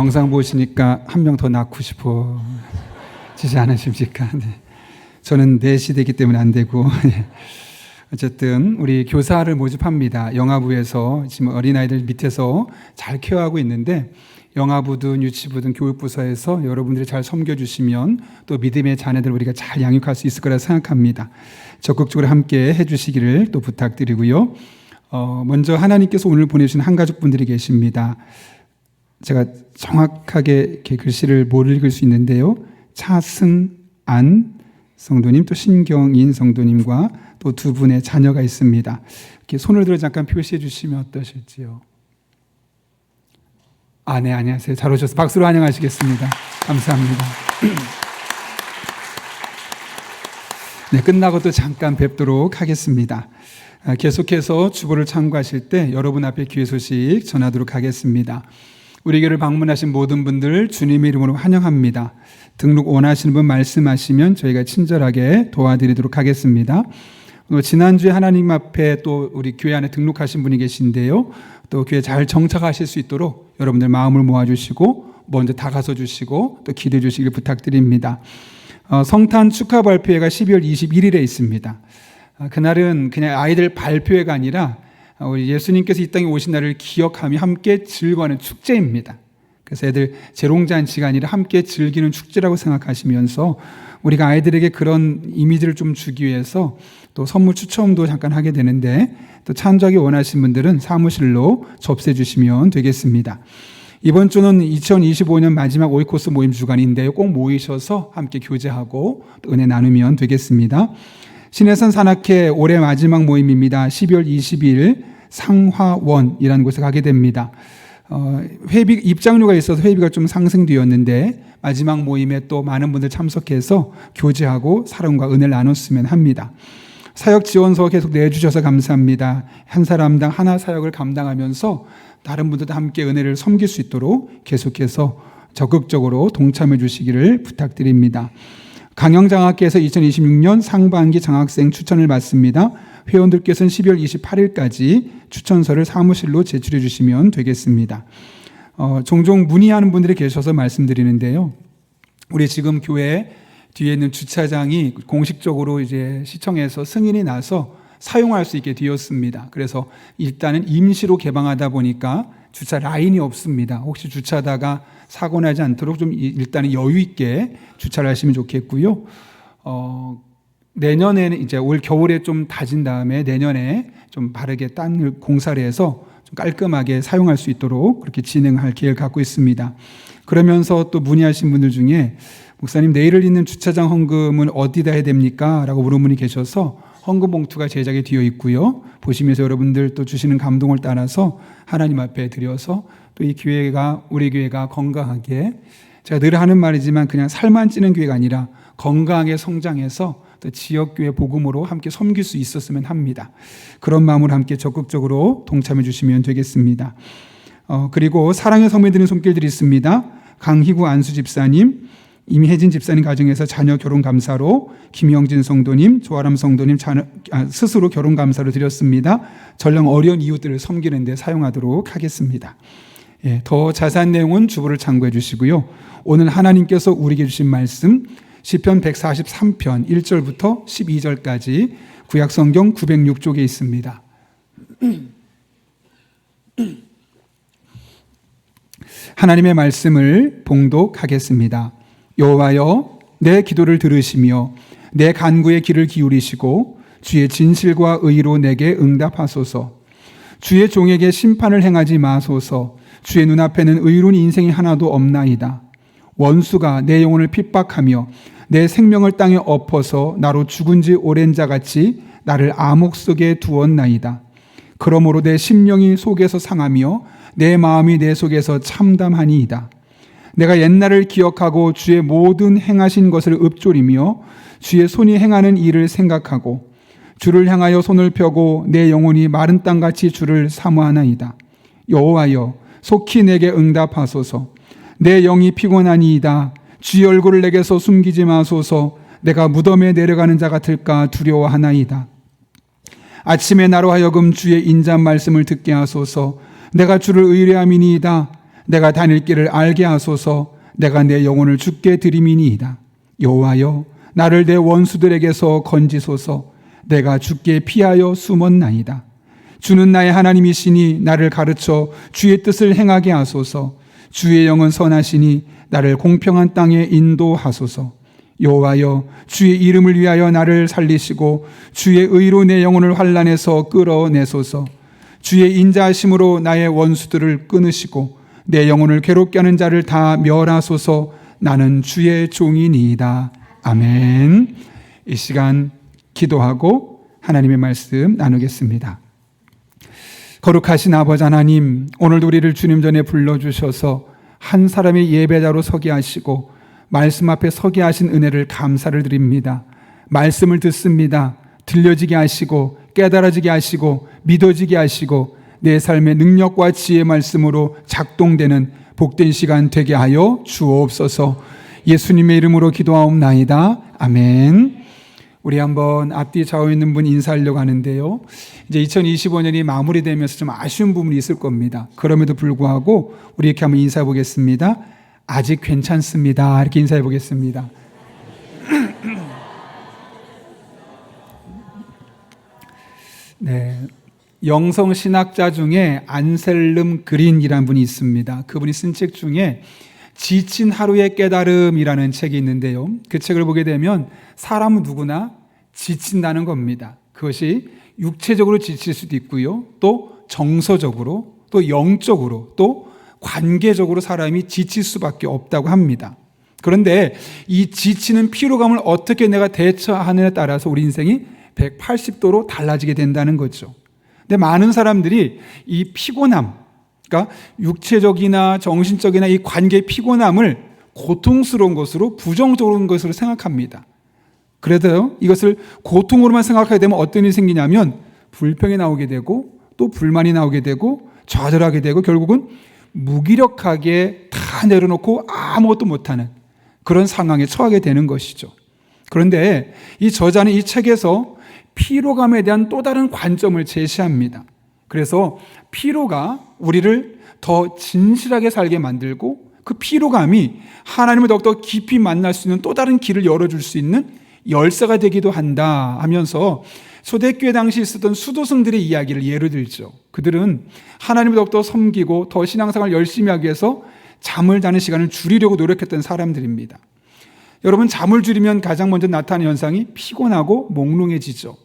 영상 보시니까 한 명 더 낳고 싶어지지 않으십니까? 네. 저는 넷이 되기 때문에 안 되고 어쨌든 우리 교사를 모집합니다. 영아부에서 지금 어린아이들 밑에서 잘 케어하고 있는데 영아부든 유치부든 교육부서에서 여러분들이 잘 섬겨주시면 또 믿음의 자녀들 우리가 잘 양육할 수 있을 거라 생각합니다. 적극적으로 함께 해주시기를 또 부탁드리고요. 먼저 하나님께서 오늘 보내주신 한 가족분들이 계십니다. 제가 정확하게 이렇게 글씨를 못 읽을 수 있는데요. 차승안 성도님 또 신경인 성도님과 또 두 분의 자녀가 있습니다. 이렇게 손을 들어 잠깐 표시해 주시면 어떠실지요? 네, 안녕하세요. 잘 오셔서 박수로 환영하시겠습니다. 감사합니다. 네, 끝나고 또 잠깐 뵙도록 하겠습니다. 계속해서 주보를 참고하실 때 여러분 앞에 귀의 소식 전하도록 하겠습니다. 우리 교회를 방문하신 모든 분들 주님의 이름으로 환영합니다. 등록 원하시는 분 말씀하시면 저희가 친절하게 도와드리도록 하겠습니다. 지난주에 하나님 앞에 또 우리 교회 안에 등록하신 분이 계신데요. 또 교회 잘 정착하실 수 있도록 여러분들 마음을 모아주시고 먼저 다가서 주시고 또 기도해 주시길 부탁드립니다. 성탄 축하 발표회가 12월 21일에 있습니다. 그날은 그냥 아이들 발표회가 아니라 우리 예수님께서 이 땅에 오신 날을 기억하며 함께 즐거워하는 축제입니다. 그래서 애들 재롱잔치가 아니라 함께 즐기는 축제라고 생각하시면서 우리가 아이들에게 그런 이미지를 좀 주기 위해서 또 선물 추첨도 잠깐 하게 되는데 또 참조하기 원하시는 분들은 사무실로 접수해 주시면 되겠습니다. 이번 주는 2025년 마지막 오이코스 모임 주간인데요. 꼭 모이셔서 함께 교제하고 또 은혜 나누면 되겠습니다. 신해선 산악회 올해 마지막 모임입니다. 12월 20일 상화원이라는 곳에 가게 됩니다. 회비 입장료가 있어서 회비가 좀 상승되었는데 마지막 모임에 또 많은 분들 참석해서 교제하고 사랑과 은혜를 나눴으면 합니다. 사역 지원서 계속 내주셔서 감사합니다. 한 사람당 하나 사역을 감당하면서 다른 분들도 함께 은혜를 섬길 수 있도록 계속해서 적극적으로 동참해 주시기를 부탁드립니다. 강영장학회에서 2026년 상반기 장학생 추천을 받습니다. 회원들께서는 12월 28일까지 추천서를 사무실로 제출해 주시면 되겠습니다. 종종 문의하는 분들이 계셔서 말씀드리는데요. 우리 지금 교회 뒤에 있는 주차장이 공식적으로 이제 시청에서 승인이 나서 사용할 수 있게 되었습니다. 그래서 일단은 임시로 개방하다 보니까 주차 라인이 없습니다. 혹시 주차하다가 사고 나지 않도록 좀 일단은 여유 있게 주차를 하시면 좋겠고요. 내년에는 이제 올 겨울에 좀 다진 다음에 내년에 좀 바르게 딴 공사를 해서 좀 깔끔하게 사용할 수 있도록 그렇게 진행할 계획을 갖고 있습니다. 그러면서 또 문의하신 분들 중에 목사님 내일을 있는 주차장 헌금은 어디다 해야 됩니까? 라고 물은 분이 계셔서 헌금 봉투가 제작이 되어 있고요. 보시면서 여러분들 또 주시는 감동을 따라서 하나님 앞에 드려서 또 이 교회가 우리 교회가 건강하게 제가 늘 하는 말이지만 그냥 살만 찌는 교회가 아니라 건강하게 성장해서 또 지역교회 복음으로 함께 섬길 수 있었으면 합니다. 그런 마음으로 함께 적극적으로 동참해 주시면 되겠습니다. 그리고 사랑의 성매 드리는 손길들이 있습니다. 강희구 안수 집사님, 임혜진 집사님 가정에서 자녀 결혼 감사로 김영진 성도님, 조아람 성도님 스스로 결혼 감사로 드렸습니다. 전령 어려운 이웃들을 섬기는 데 사용하도록 하겠습니다. 더 자세한 내용은 주보를 참고해 주시고요. 오늘 하나님께서 우리에게 주신 말씀 시편 143편 1절부터 12절까지 구약성경 906쪽에 있습니다. 하나님의 말씀을 봉독하겠습니다. 여호와여 내 기도를 들으시며 내 간구의 귀를 기울이시고 주의 진실과 의로 내게 응답하소서. 주의 종에게 심판을 행하지 마소서. 주의 눈앞에는 의로운 인생이 하나도 없나이다. 원수가 내 영혼을 핍박하며 내 생명을 땅에 엎어서 나로 죽은 지 오랜 자같이 나를 암흑 속에 두었나이다. 그러므로 내 심령이 속에서 상하며 내 마음이 내 속에서 참담하니이다. 내가 옛날을 기억하고 주의 모든 행하신 것을 읊조리며 주의 손이 행하는 일을 생각하고 주를 향하여 손을 펴고 내 영혼이 마른 땅같이 주를 사모하나이다. 여호와여 속히 내게 응답하소서. 내 영이 피곤하니이다. 주의 얼굴을 내게서 숨기지 마소서. 내가 무덤에 내려가는 자 같을까 두려워하나이다. 아침에 나로 하여금 주의 인자한 말씀을 듣게 하소서. 내가 주를 의뢰함이니이다. 내가 다닐 길을 알게 하소서. 내가 내 영혼을 주께 드림이니이다. 여호와여, 나를 내 원수들에게서 건지소서. 내가 주께 피하여 숨었나이다. 주는 나의 하나님이시니 나를 가르쳐 주의 뜻을 행하게 하소서. 주의 영은 선하시니 나를 공평한 땅에 인도하소서. 여호와여, 주의 이름을 위하여 나를 살리시고 주의 의로 내 영혼을 환난에서 끌어내소서. 주의 인자하심으로 나의 원수들을 끊으시고 내 영혼을 괴롭게 하는 자를 다 멸하소서. 나는 주의 종이니이다. 아멘. 이 시간 기도하고 하나님의 말씀 나누겠습니다. 거룩하신 아버지 하나님, 오늘도 우리를 주님 전에 불러주셔서 한 사람의 예배자로 서게 하시고 말씀 앞에 서게 하신 은혜를 감사를 드립니다. 말씀을 듣습니다. 들려지게 하시고 깨달아지게 하시고 믿어지게 하시고 내 삶의 능력과 지혜의 말씀으로 작동되는 복된 시간 되게 하여 주옵소서. 예수님의 이름으로 기도하옵나이다. 아멘. 우리 한번 앞뒤 좌우에 있는 분 인사하려고 하는데요. 이제 2025년이 마무리되면서 좀 아쉬운 부분이 있을 겁니다. 그럼에도 불구하고 우리 이렇게 한번 인사해 보겠습니다. 아직 괜찮습니다. 이렇게 인사해 보겠습니다. 네, 영성 신학자 중에 안셀름 그린이라는 분이 있습니다. 그분이 쓴 책 중에 지친 하루의 깨달음이라는 책이 있는데요. 그 책을 보게 되면 사람은 누구나 지친다는 겁니다. 그것이 육체적으로 지칠 수도 있고요. 또 정서적으로, 또 영적으로, 또 관계적으로 사람이 지칠 수밖에 없다고 합니다. 그런데 이 지치는 피로감을 어떻게 내가 대처하느냐에 따라서 우리 인생이 180도로 달라지게 된다는 거죠. 근데 많은 사람들이 이 피곤함, 그러니까 육체적이나 정신적이나 이 관계의 피곤함을 고통스러운 것으로, 부정적인 것으로 생각합니다. 그래도요, 이것을 고통으로만 생각하게 되면 어떤 일이 생기냐면 불평이 나오게 되고 또 불만이 나오게 되고 좌절하게 되고 결국은 무기력하게 다 내려놓고 아무것도 못하는 그런 상황에 처하게 되는 것이죠. 그런데 이 저자는 이 책에서 피로감에 대한 또 다른 관점을 제시합니다. 그래서 피로가 우리를 더 진실하게 살게 만들고 그 피로감이 하나님을 더욱더 깊이 만날 수 있는 또 다른 길을 열어줄 수 있는 열쇠가 되기도 한다 하면서 초대교회 당시 있었던 수도승들의 이야기를 예로 들죠. 그들은 하나님을 더욱더 섬기고 더 신앙생활을 열심히 하기 위해서 잠을 자는 시간을 줄이려고 노력했던 사람들입니다. 여러분, 잠을 줄이면 가장 먼저 나타나는 현상이 피곤하고 몽롱해지죠.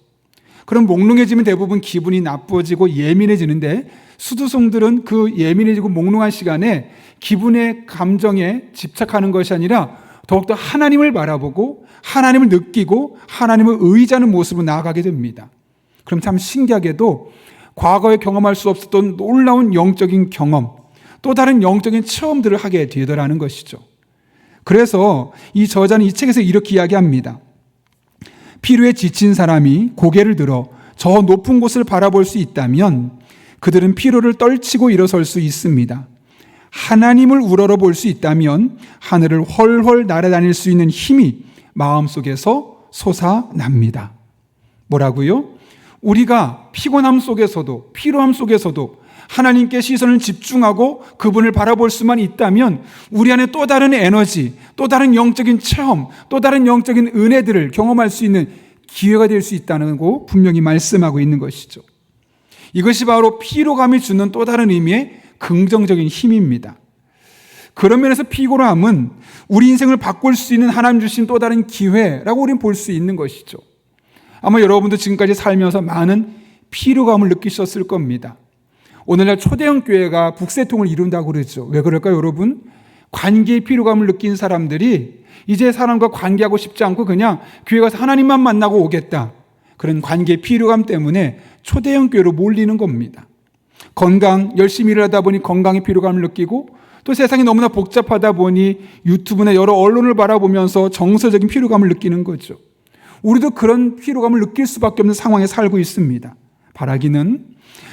그럼 몽롱해지면 대부분 기분이 나빠지고 예민해지는데 수도승들은 그 예민해지고 몽롱한 시간에 기분의 감정에 집착하는 것이 아니라 더욱더 하나님을 바라보고 하나님을 느끼고 하나님을 의지하는 모습으로 나아가게 됩니다. 그럼 참 신기하게도 과거에 경험할 수 없었던 놀라운 영적인 경험, 또 다른 영적인 체험들을 하게 되더라는 것이죠. 그래서 이 저자는 이 책에서 이렇게 이야기합니다. 피로에 지친 사람이 고개를 들어 저 높은 곳을 바라볼 수 있다면 그들은 피로를 떨치고 일어설 수 있습니다. 하나님을 우러러볼 수 있다면 하늘을 훨훨 날아다닐 수 있는 힘이 마음속에서 솟아납니다. 뭐라고요? 우리가 피곤함 속에서도 피로함 속에서도 하나님께 시선을 집중하고 그분을 바라볼 수만 있다면 우리 안에 또 다른 에너지, 또 다른 영적인 체험, 또 다른 영적인 은혜들을 경험할 수 있는 기회가 될 수 있다는 거 분명히 말씀하고 있는 것이죠. 이것이 바로 피로감이 주는 또 다른 의미의 긍정적인 힘입니다. 그런 면에서 피곤함은 우리 인생을 바꿀 수 있는 하나님 주신 또 다른 기회라고 우리는 볼 수 있는 것이죠. 아마 여러분도 지금까지 살면서 많은 피로감을 느끼셨을 겁니다. 오늘날 초대형 교회가 북새통을 이룬다고 그러죠. 왜 그럴까요, 여러분? 관계의 피로감을 느낀 사람들이 이제 사람과 관계하고 싶지 않고 그냥 교회 가서 하나님만 만나고 오겠다. 그런 관계의 피로감 때문에 초대형 교회로 몰리는 겁니다. 건강, 열심히 일하다 보니 건강의 피로감을 느끼고 또 세상이 너무나 복잡하다 보니 유튜브나 여러 언론을 바라보면서 정서적인 피로감을 느끼는 거죠. 우리도 그런 피로감을 느낄 수밖에 없는 상황에 살고 있습니다. 바라기는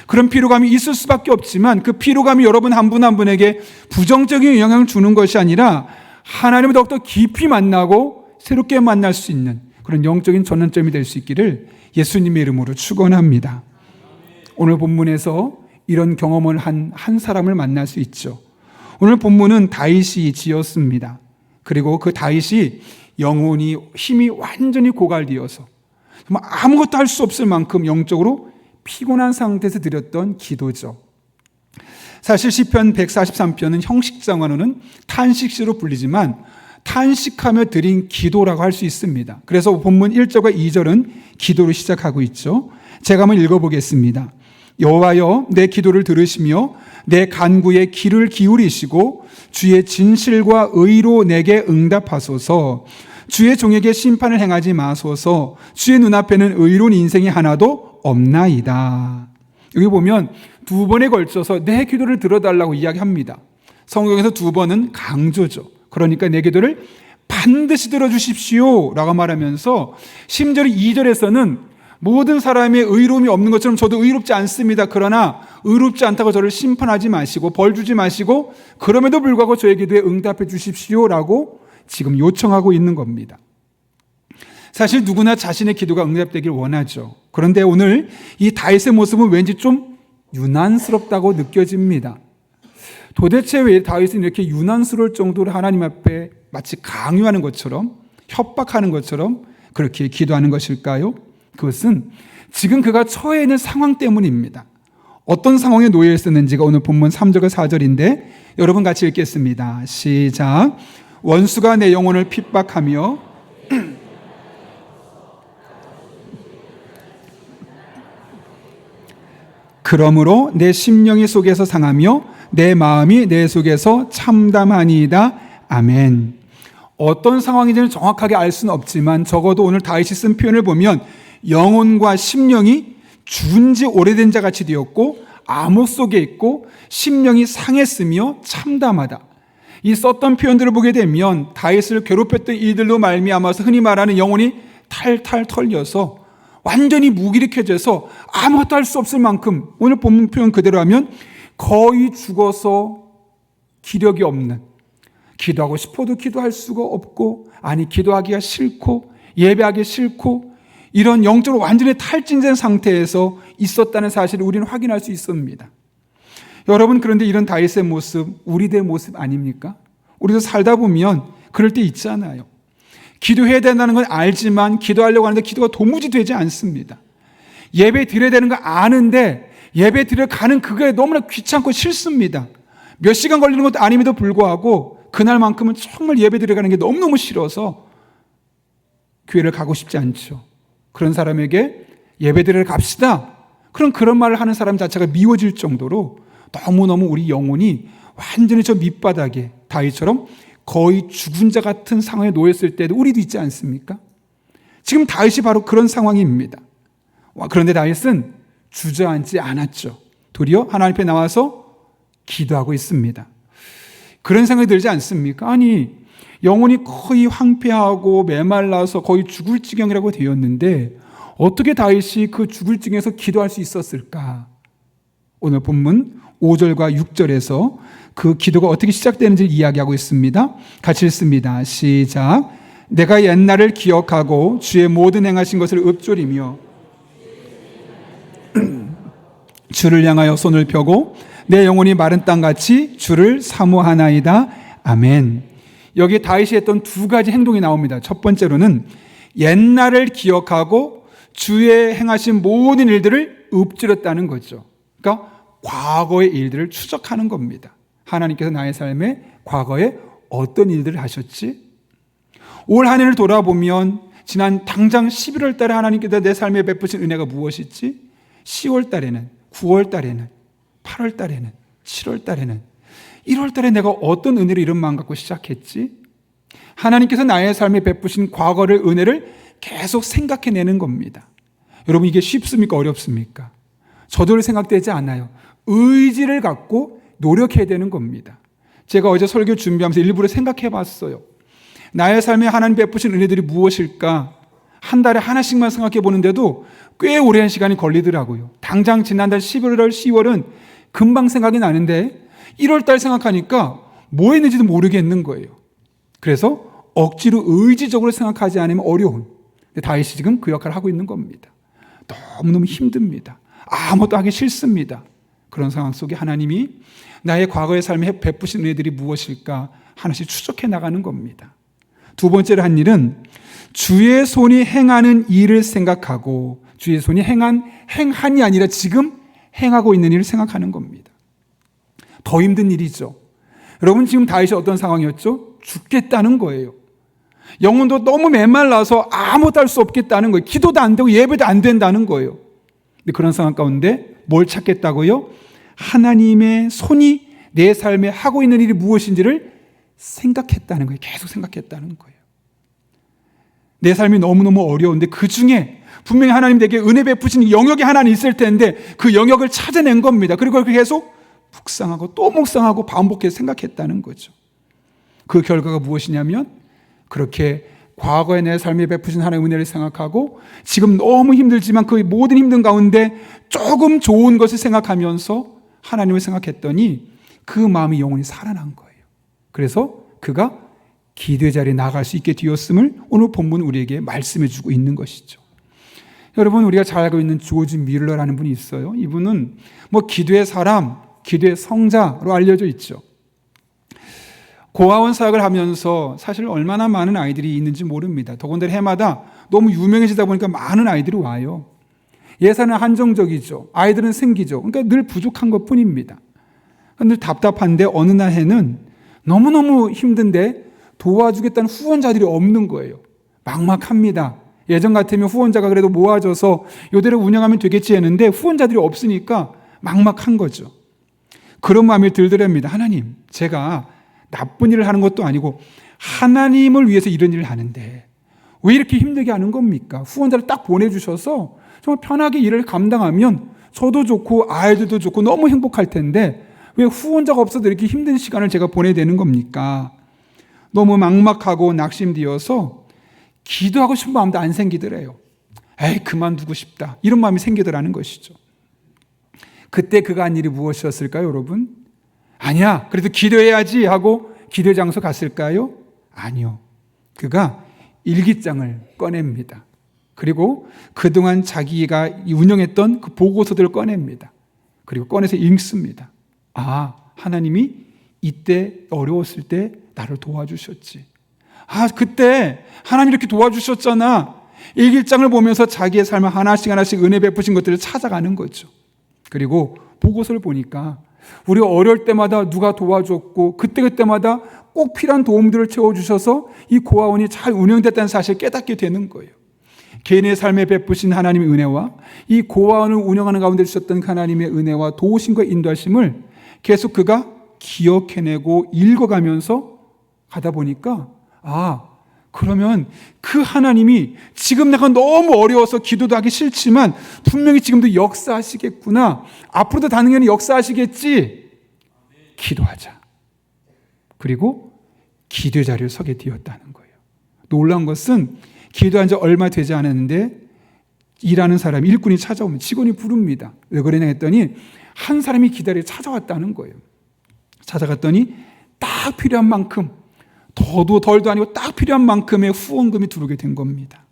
그런 피로감이 있을 수밖에 없지만 그 피로감이 여러분 한 분 한 분에게 부정적인 영향을 주는 것이 아니라 하나님을 더욱더 깊이 만나고 새롭게 만날 수 있는 그런 영적인 전환점이 될 수 있기를 예수님의 이름으로 축원합니다. 오늘 본문에서 이런 경험을 한 사람을 만날 수 있죠. 오늘 본문은 다윗이 지었습니다. 그리고 그 다윗이 영혼이 힘이 완전히 고갈되어서 정말 아무것도 할 수 없을 만큼 영적으로 피곤한 상태에서 드렸던 기도죠. 사실 시편 143편은 형식상으로는 탄식시로 불리지만 탄식하며 드린 기도라고 할 수 있습니다. 그래서 본문 1절과 2절은 기도로 시작하고 있죠. 제가 한번 읽어보겠습니다. 여호와여, 내 기도를 들으시며 내 간구에 귀를 기울이시고 주의 진실과 의로 내게 응답하소서. 주의 종에게 심판을 행하지 마소서. 주의 눈앞에는 의로운 인생이 하나도 없나이다. 여기 보면 두 번에 걸쳐서 내 기도를 들어달라고 이야기합니다. 성경에서 두 번은 강조죠. 그러니까 내 기도를 반드시 들어주십시오 라고 말하면서 심지어 2절에서는 모든 사람의 의로움이 없는 것처럼 저도 의롭지 않습니다. 그러나 의롭지 않다고 저를 심판하지 마시고 벌 주지 마시고 그럼에도 불구하고 저의 기도에 응답해 주십시오라고 지금 요청하고 있는 겁니다. 사실 누구나 자신의 기도가 응답되길 원하죠. 그런데 오늘 이 다윗의 모습은 왠지 좀 유난스럽다고 느껴집니다. 도대체 왜 다윗은 이렇게 유난스러울 정도로 하나님 앞에 마치 강요하는 것처럼 협박하는 것처럼 그렇게 기도하는 것일까요? 그것은 지금 그가 처해 있는 상황 때문입니다. 어떤 상황에 놓여 있었는지가 오늘 본문 3절과 4절인데 여러분 같이 읽겠습니다. 시작. 원수가 내 영혼을 핍박하며 그러므로 내 심령이 속에서 상하며 내 마음이 내 속에서 참담하니이다. 아멘. 어떤 상황인지는 정확하게 알 수는 없지만 적어도 오늘 다윗이 쓴 표현을 보면 영혼과 심령이 죽은 지 오래된 자 같이 되었고 암흑 속에 있고 심령이 상했으며 참담하다. 이 썼던 표현들을 보게 되면 다윗을 괴롭혔던 이들로 말미암아서 흔히 말하는 영혼이 탈탈 털려서 완전히 무기력해져서 아무것도 할 수 없을 만큼 오늘 본문 표현 그대로 하면 거의 죽어서 기력이 없는, 기도하고 싶어도 기도할 수가 없고 아니 기도하기가 싫고 예배하기 싫고 이런 영적으로 완전히 탈진된 상태에서 있었다는 사실을 우리는 확인할 수 있습니다. 여러분, 그런데 이런 다윗의 모습 우리들의 모습 아닙니까? 우리도 살다 보면 그럴 때 있잖아요. 기도해야 된다는 건 알지만 기도하려고 하는데 기도가 도무지 되지 않습니다. 예배 드려야 되는 거 아는데 예배 드려 가는 그게 너무나 귀찮고 싫습니다. 몇 시간 걸리는 것도 아님에도 불구하고 그날만큼은 정말 예배 드려 가는 게 너무너무 싫어서 교회를 가고 싶지 않죠. 그런 사람에게 예배 드리러 갑시다. 그런 말을 하는 사람 자체가 미워질 정도로 너무너무 우리 영혼이 완전히 저 밑바닥에 다윗처럼 거의 죽은 자 같은 상황에 놓였을 때도 우리도 있지 않습니까? 지금 다윗이 바로 그런 상황입니다. 그런데 다윗은 주저앉지 않았죠. 도리어 하나님 앞에 나와서 기도하고 있습니다. 그런 생각이 들지 않습니까? 아니, 영혼이 거의 황폐하고 메말라서 거의 죽을 지경이라고 되었는데 어떻게 다윗이 그 죽을 지경에서 기도할 수 있었을까? 오늘 본문 5절과 6절에서 그 기도가 어떻게 시작되는지를 이야기하고 있습니다. 같이 읽습니다. 시작. 내가 옛날을 기억하고 주의 모든 행하신 것을 읊조리며 주를 향하여 손을 펴고 내 영혼이 마른 땅같이 주를 사모하나이다. 아멘. 여기 다윗이 했던 두 가지 행동이 나옵니다. 첫 번째로는 옛날을 기억하고 주의 행하신 모든 일들을 읊조렸다는 거죠. 그러니까 과거의 일들을 추적하는 겁니다. 하나님께서 나의 삶에 과거에 어떤 일들을 하셨지? 올 한 해를 돌아보면 지난 당장 11월 달에 하나님께서 내 삶에 베푸신 은혜가 무엇이지? 10월 달에는, 9월 달에는, 8월 달에는, 7월 달에는, 1월 달에 내가 어떤 은혜를 이런 마음 갖고 시작했지? 하나님께서 나의 삶에 베푸신 과거를 은혜를 계속 생각해내는 겁니다. 여러분, 이게 쉽습니까? 어렵습니까? 저절로 생각되지 않아요. 의지를 갖고 노력해야 되는 겁니다. 제가 어제 설교 준비하면서 일부러 생각해 봤어요. 나의 삶에 하나님 베푸신 은혜들이 무엇일까? 한 달에 하나씩만 생각해 보는데도 꽤 오랜 시간이 걸리더라고요. 당장 지난달 11월, 10월은 금방 생각이 나는데 1월 달 생각하니까 뭐 했는지도 모르겠는 거예요. 그래서 억지로 의지적으로 생각하지 않으면 어려운. 다윗이 지금 그 역할을 하고 있는 겁니다. 너무너무 힘듭니다. 아무것도 하기 싫습니다. 그런 상황 속에 하나님이 나의 과거의 삶에 베푸신 은혜들이 무엇일까 하나씩 추적해 나가는 겁니다. 두 번째로 한 일은 주의 손이 행하는 일을 생각하고 주의 손이 행한이 아니라 지금 행하고 있는 일을 생각하는 겁니다. 더 힘든 일이죠. 여러분 지금 다윗이 어떤 상황이었죠? 죽겠다는 거예요. 영혼도 너무 메말라서 아무것도 할 수 없겠다는 거예요. 기도도 안 되고 예배도 안 된다는 거예요. 근데 그런 상황 가운데 뭘 찾겠다고요? 하나님의 손이 내 삶에 하고 있는 일이 무엇인지를 생각했다는 거예요. 계속 생각했다는 거예요. 내 삶이 너무너무 어려운데 그 중에 분명히 하나님 내게 은혜 베푸신 영역이 하나는 있을 텐데 그 영역을 찾아낸 겁니다. 그리고 그렇게 계속 묵상하고 또 묵상하고 반복해서 생각했다는 거죠. 그 결과가 무엇이냐면 그렇게 과거에 내 삶에 베푸신 하나님의 은혜를 생각하고 지금 너무 힘들지만 그 모든 힘든 가운데 조금 좋은 것을 생각하면서 하나님을 생각했더니 그 마음이 영원히 살아난 거예요. 그래서 그가 기도의 자리에 나갈 수 있게 되었음을 오늘 본문 우리에게 말씀해 주고 있는 것이죠. 여러분 우리가 잘 알고 있는 조지 뮬러라는 분이 있어요. 이분은 기도의 사람, 기도의 성자로 알려져 있죠. 고아원 사역을 하면서 사실 얼마나 많은 아이들이 있는지 모릅니다. 더군다나 해마다 너무 유명해지다 보니까 많은 아이들이 와요. 예산은 한정적이죠. 아이들은 생기죠. 그러니까 늘 부족한 것뿐입니다. 늘 답답한데 어느 날 해는 너무너무 힘든데 도와주겠다는 후원자들이 없는 거예요. 막막합니다. 예전 같으면 후원자가 그래도 모아져서 이대로 운영하면 되겠지 했는데 후원자들이 없으니까 막막한 거죠. 그런 마음이 들더랍니다. 하나님, 제가 나쁜 일을 하는 것도 아니고 하나님을 위해서 이런 일을 하는데 왜 이렇게 힘들게 하는 겁니까? 후원자를 딱 보내주셔서 정말 편하게 일을 감당하면 저도 좋고 아이들도 좋고 너무 행복할 텐데 왜 후원자가 없어도 이렇게 힘든 시간을 제가 보내야 되는 겁니까? 너무 막막하고 낙심되어서 기도하고 싶은 마음도 안 생기더래요. 에이, 그만두고 싶다. 이런 마음이 생기더라는 것이죠. 그때 그가 한 일이 무엇이었을까요, 여러분? 아니야, 그래도 기도해야지 하고 기도 장소 갔을까요? 아니요. 그가 일기장을 꺼냅니다. 그리고 그동안 자기가 운영했던 그 보고서들을 꺼냅니다. 그리고 꺼내서 읽습니다. 아, 하나님이 이때 어려웠을 때 나를 도와주셨지. 아, 그때 하나님 이렇게 도와주셨잖아. 일기장을 보면서 자기의 삶을 하나씩 은혜 베푸신 것들을 찾아가는 거죠. 그리고 보고서를 보니까 우리가 어려울 때마다 누가 도와줬고 그때마다 꼭 필요한 도움들을 채워주셔서 이 고아원이 잘 운영됐다는 사실을 깨닫게 되는 거예요. 개인의 삶에 베푸신 하나님의 은혜와 이 고아원을 운영하는 가운데 주셨던 하나님의 은혜와 도우심과 인도하심을 계속 그가 기억해내고 읽어가면서 가다 보니까 그러면 그 하나님이 지금 내가 너무 어려워서 기도도 하기 싫지만 분명히 지금도 역사하시겠구나. 앞으로도 당연히 역사하시겠지. 기도하자. 그리고 기도의 자리를 서게 되었다는 거예요. 놀라운 것은 기도한 지 얼마 되지 않았는데 일하는 사람이 일꾼이 찾아오면 직원이 부릅니다. 왜 그러냐 했더니 한 사람이 기다려 찾아왔다는 거예요. 찾아갔더니 딱 필요한 만큼 더도 덜도 아니고 딱 필요한 만큼의 후원금이 들어오게 된 겁니다.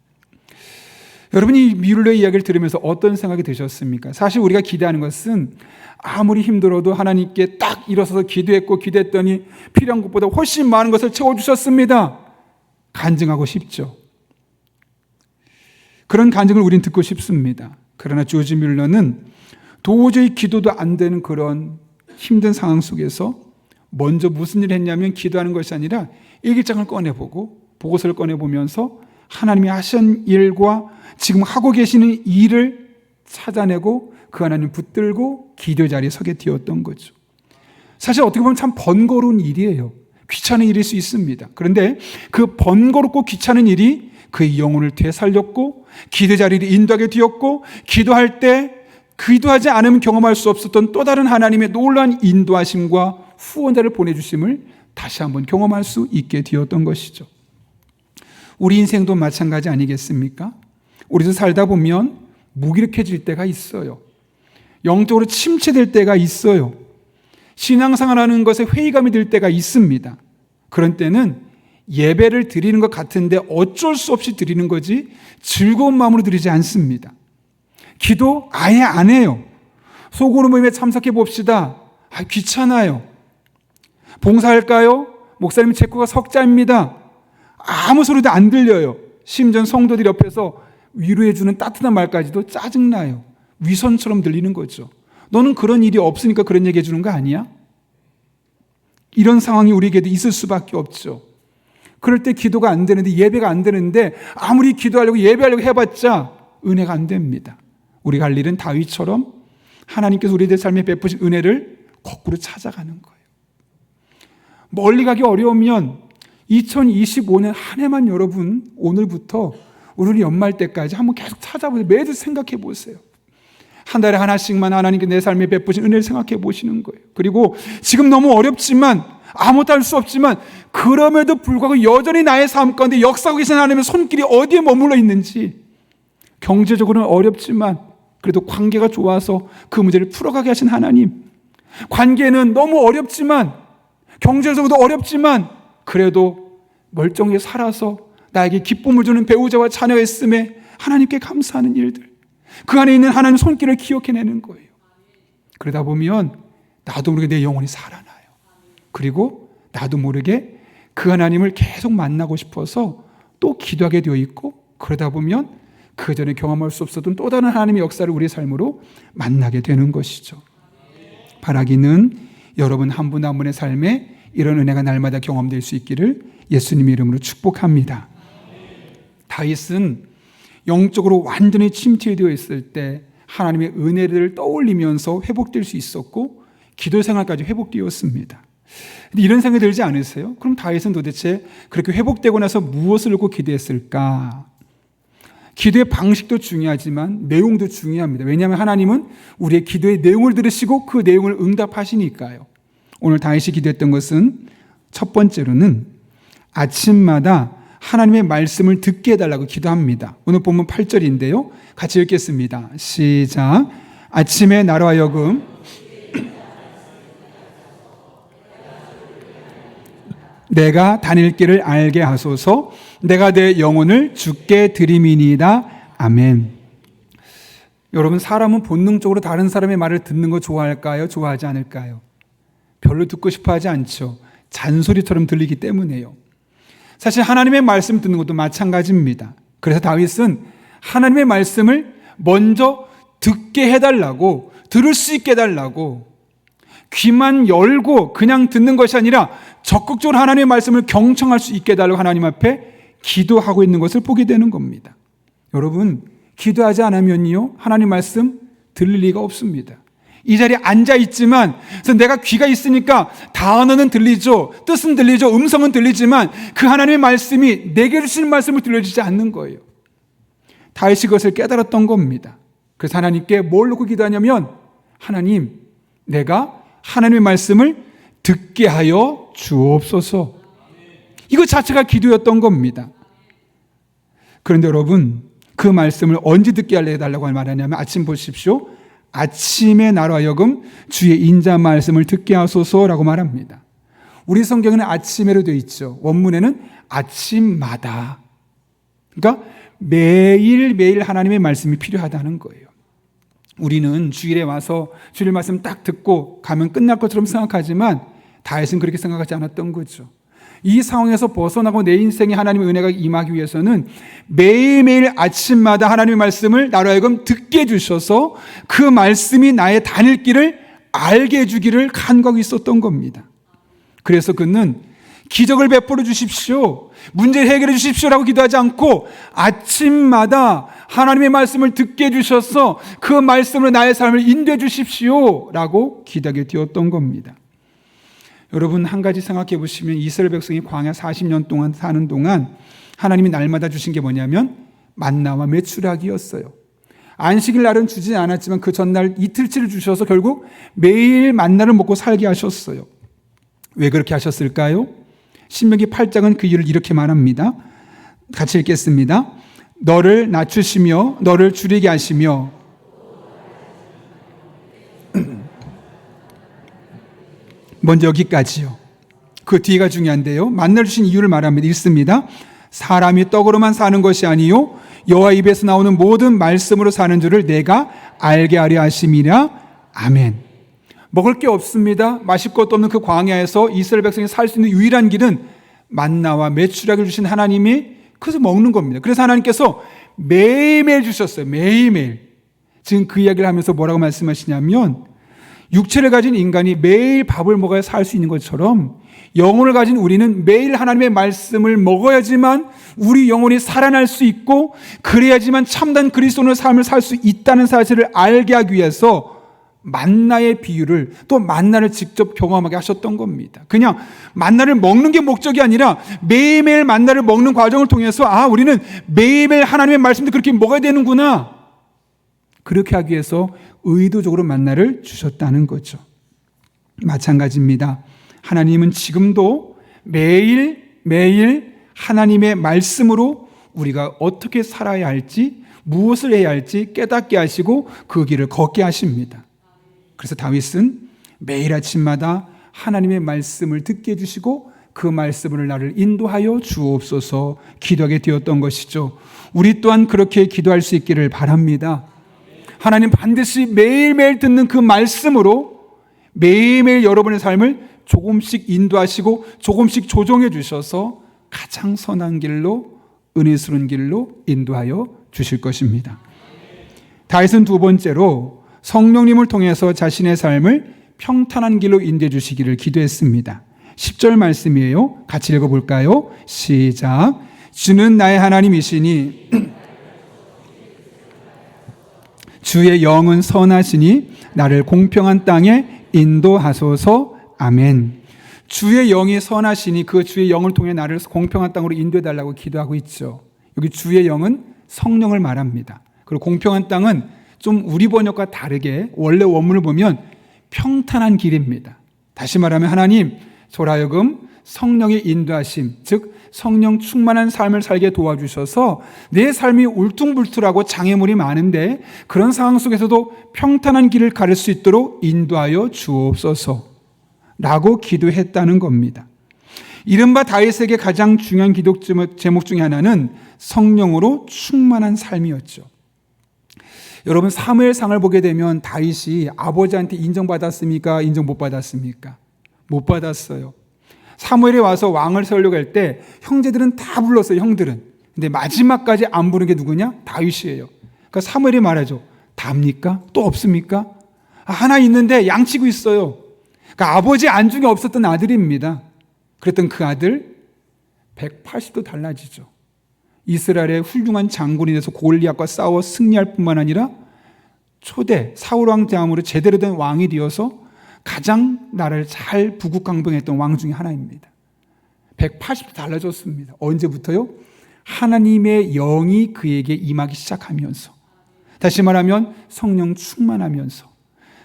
여러분이 뮬러의 이야기를 들으면서 어떤 생각이 드셨습니까? 사실 우리가 기대하는 것은 아무리 힘들어도 하나님께 딱 일어서서 기도했더니 필요한 것보다 훨씬 많은 것을 채워주셨습니다. 간증하고 싶죠. 그런 간증을 우린 듣고 싶습니다. 그러나 조지 뮬러는 도저히 기도도 안 되는 그런 힘든 상황 속에서 먼저 무슨 일을 했냐면 기도하는 것이 아니라 일기장을 꺼내보고 보고서를 꺼내보면서 하나님이 하신 일과 지금 하고 계시는 일을 찾아내고 그 하나님 붙들고 기도 자리에 서게 되었던 거죠. 사실 어떻게 보면 참 번거로운 일이에요. 귀찮은 일일 수 있습니다. 그런데 그 번거롭고 귀찮은 일이 그의 영혼을 되살렸고 기도 자리를 인도하게 되었고 기도할 때 기도하지 않으면 경험할 수 없었던 또 다른 하나님의 놀라운 인도하심과 후원자를 보내주심을 다시 한번 경험할 수 있게 되었던 것이죠. 우리 인생도 마찬가지 아니겠습니까? 우리도 살다 보면 무기력해질 때가 있어요. 영적으로 침체될 때가 있어요. 신앙생활하는 것에 회의감이 들 때가 있습니다. 그런 때는 예배를 드리는 것 같은데 어쩔 수 없이 드리는 거지 즐거운 마음으로 드리지 않습니다. 기도 아예 안 해요. 소그룹 모임에 참석해 봅시다. 귀찮아요. 봉사할까요? 목사님 체코가 석자입니다. 아무 소리도 안 들려요. 심지어 성도들 옆에서 위로해주는 따뜻한 말까지도 짜증나요. 위선처럼 들리는 거죠. 너는 그런 일이 없으니까 그런 얘기 해주는 거 아니야? 이런 상황이 우리에게도 있을 수밖에 없죠. 그럴 때 기도가 안 되는데, 예배가 안 되는데, 아무리 기도하려고 예배하려고 해봤자 은혜가 안 됩니다. 우리가 할 일은 다윗처럼 하나님께서 우리들 삶에 베푸신 은혜를 거꾸로 찾아가는 거예요. 멀리 가기 어려우면 2025년 한 해만 여러분, 오늘부터 오늘 연말 때까지 한번 계속 찾아보세요. 매주 생각해 보세요. 한 달에 하나씩만 하나님께 내 삶에 베푸신 은혜를 생각해 보시는 거예요. 그리고 지금 너무 어렵지만, 아무것도 할 수 없지만, 그럼에도 불구하고 여전히 나의 삶 가운데 역사하고 계신 하나님의 손길이 어디에 머물러 있는지, 경제적으로는 어렵지만 그래도 관계가 좋아서 그 문제를 풀어가게 하신 하나님, 관계는 너무 어렵지만, 경제적으로도 어렵지만 그래도 멀쩡히 살아서 나에게 기쁨을 주는 배우자와 자녀가 있음에 하나님께 감사하는 일들, 그 안에 있는 하나님의 손길을 기억해내는 거예요. 그러다 보면 나도 모르게 내 영혼이 살아나요. 그리고 나도 모르게 그 하나님을 계속 만나고 싶어서 또 기도하게 되어 있고, 그러다 보면 그 전에 경험할 수 없었던 또 다른 하나님의 역사를 우리의 삶으로 만나게 되는 것이죠. 바라기는 여러분 한 분 한 분의 삶에 이런 은혜가 날마다 경험될 수 있기를 예수님의 이름으로 축복합니다. 다윗은 영적으로 완전히 침체되어 있을 때 하나님의 은혜를 떠올리면서 회복될 수 있었고, 기도 생활까지 회복되었습니다. 근데 이런 생각이 들지 않으세요? 그럼 다윗은 도대체 그렇게 회복되고 나서 무엇을 놓고 기도했을까? 기도의 방식도 중요하지만 내용도 중요합니다. 왜냐하면 하나님은 우리의 기도의 내용을 들으시고 그 내용을 응답하시니까요. 오늘 다윗이 기도했던 것은 첫 번째로는 아침마다 하나님의 말씀을 듣게 해달라고 기도합니다. 오늘 본문 8절인데요. 같이 읽겠습니다. 시작. 아침에 나로 하여금 내가 다닐 길을 알게 하소서. 내가 내 영혼을 주께 드림이니이다. 아멘. 여러분, 사람은 본능적으로 다른 사람의 말을 듣는 거 좋아할까요? 좋아하지 않을까요? 별로 듣고 싶어 하지 않죠. 잔소리처럼 들리기 때문에요. 사실 하나님의 말씀 듣는 것도 마찬가지입니다. 그래서 다윗은 하나님의 말씀을 먼저 듣게 해달라고, 들을 수 있게 해달라고, 귀만 열고 그냥 듣는 것이 아니라 적극적으로 하나님의 말씀을 경청할 수 있게 해달라고 하나님 앞에 기도하고 있는 것을 보게 되는 겁니다. 여러분, 기도하지 않으면요, 하나님 말씀 들릴 리가 없습니다. 이 자리에 앉아있지만, 그래서 내가 귀가 있으니까 단어는 들리죠, 뜻은 들리죠, 음성은 들리지만 그 하나님의 말씀이 내게 주시는 말씀을 들려주지 않는 거예요. 다윗이 그것을 깨달았던 겁니다. 그래서 하나님께 뭘 놓고 기도하냐면, 하나님, 내가 하나님의 말씀을 듣게 하여 주옵소서. 이거 자체가 기도였던 겁니다. 그런데 여러분, 그 말씀을 언제 듣게 해달라고 말하냐면, 아침 보십시오. 아침에 나로 하여금 주의 인자 말씀을 듣게 하소서라고 말합니다. 우리 성경에는 아침에로 되어 있죠. 원문에는 아침마다. 그러니까 매일매일 하나님의 말씀이 필요하다는 거예요. 우리는 주일에 와서 주일 말씀 딱 듣고 가면 끝날 것처럼 생각하지만 다윗은 그렇게 생각하지 않았던 거죠. 이 상황에서 벗어나고 내 인생에 하나님의 은혜가 임하기 위해서는 매일매일 아침마다 하나님의 말씀을 나로 하여금 듣게 해주셔서 그 말씀이 나의 다닐 길을 알게 해주기를 간구하고 있었던 겁니다. 그래서 그는 기적을 베풀어 주십시오, 문제를 해결해 주십시오라고 기도하지 않고 아침마다 하나님의 말씀을 듣게 해주셔서 그 말씀으로 나의 삶을 인도해 주십시오라고 기도하게 되었던 겁니다. 여러분, 한 가지 생각해 보시면 이스라엘 백성이 광야 40년 동안 사는 동안 하나님이 날마다 주신 게 뭐냐면 만나와 메추라기였어요. 안식일 날은 주지 않았지만 그 전날 이틀치를 주셔서 결국 매일 만나를 먹고 살게 하셨어요. 왜 그렇게 하셨을까요? 신명기 8장은 그 이유를 이렇게 말합니다. 같이 읽겠습니다. 너를 낮추시며 너를 줄이게 하시며 먼저 여기까지요. 그 뒤가 중요한데요. 만나 주신 이유를 말합니다. 읽습니다. 사람이 떡으로만 사는 것이 아니요 여호와 입에서 나오는 모든 말씀으로 사는 줄을 내가 알게 하려 하심이라. 아멘. 먹을 게 없습니다. 마실 것도 없는 그 광야에서 이스라엘 백성이 살 수 있는 유일한 길은 만나와 메추라기를 주신 하나님이 그래서 먹는 겁니다. 그래서 하나님께서 매일매일 주셨어요. 매일매일. 지금 그 이야기를 하면서 뭐라고 말씀하시냐면 육체를 가진 인간이 매일 밥을 먹어야 살 수 있는 것처럼 영혼을 가진 우리는 매일 하나님의 말씀을 먹어야지만 우리 영혼이 살아날 수 있고 그래야지만 참된 그리스도인의 삶을 살 수 있다는 사실을 알게 하기 위해서 만나의 비유를 또 만나를 직접 경험하게 하셨던 겁니다. 그냥 만나를 먹는 게 목적이 아니라 매일매일 만나를 먹는 과정을 통해서 우리는 매일매일 하나님의 말씀도 그렇게 먹어야 되는구나. 그렇게 하기 위해서 의도적으로 만나를 주셨다는 거죠. 마찬가지입니다. 하나님은 지금도 매일매일 하나님의 말씀으로 우리가 어떻게 살아야 할지 무엇을 해야 할지 깨닫게 하시고 그 길을 걷게 하십니다. 그래서 다윗은 매일 아침마다 하나님의 말씀을 듣게 해주시고 그 말씀을 나를 인도하여 주옵소서 기도하게 되었던 것이죠. 우리 또한 그렇게 기도할 수 있기를 바랍니다. 하나님 반드시 매일매일 듣는 그 말씀으로 매일매일 여러분의 삶을 조금씩 인도하시고 조금씩 조정해 주셔서 가장 선한 길로 은혜스러운 길로 인도하여 주실 것입니다. 다윗은 두 번째로 성령님을 통해서 자신의 삶을 평탄한 길로 인도해 주시기를 기도했습니다. 10절 말씀이에요. 같이 읽어볼까요? 시작. 주는 나의 하나님이시니 주의 영은 선하시니 나를 공평한 땅에 인도하소서. 아멘. 주의 영이 선하시니 그 주의 영을 통해 나를 공평한 땅으로 인도해달라고 기도하고 있죠. 여기 주의 영은 성령을 말합니다. 그리고 공평한 땅은 좀 우리 번역과 다르게 원래 원문을 보면 평탄한 길입니다. 다시 말하면 하나님 저로 하여금 성령의 인도하심, 즉 성령 충만한 삶을 살게 도와주셔서 내 삶이 울퉁불퉁하고 장애물이 많은데 그런 상황 속에서도 평탄한 길을 가를 수 있도록 인도하여 주옵소서 라고 기도했다는 겁니다. 이른바 다윗에게 가장 중요한 기도 제목 중에 하나는 성령으로 충만한 삶이었죠. 여러분 사무엘상을 보게 되면 다윗이 아버지한테 인정받았습니까? 인정 못 받았습니까? 못 받았어요. 사무엘이 와서 왕을 세우려고 할 때 형제들은 다 불렀어요. 형들은. 근데 마지막까지 안 부른 게 누구냐? 다윗이에요. 그러니까 사무엘이 말하죠. 답니까? 또 없습니까? 하나 있는데 양치고 있어요. 그러니까 아버지 안중에 없었던 아들입니다. 그랬던 그 아들 180도 달라지죠. 이스라엘의 훌륭한 장군이 돼서 골리앗과 싸워 승리할 뿐만 아니라 초대 사울왕 다음으로 제대로 된 왕이 되어서 가장 나라를 잘 부국강병했던 왕 중에 하나입니다. 180도 달라졌습니다. 언제부터요? 하나님의 영이 그에게 임하기 시작하면서, 다시 말하면 성령 충만하면서.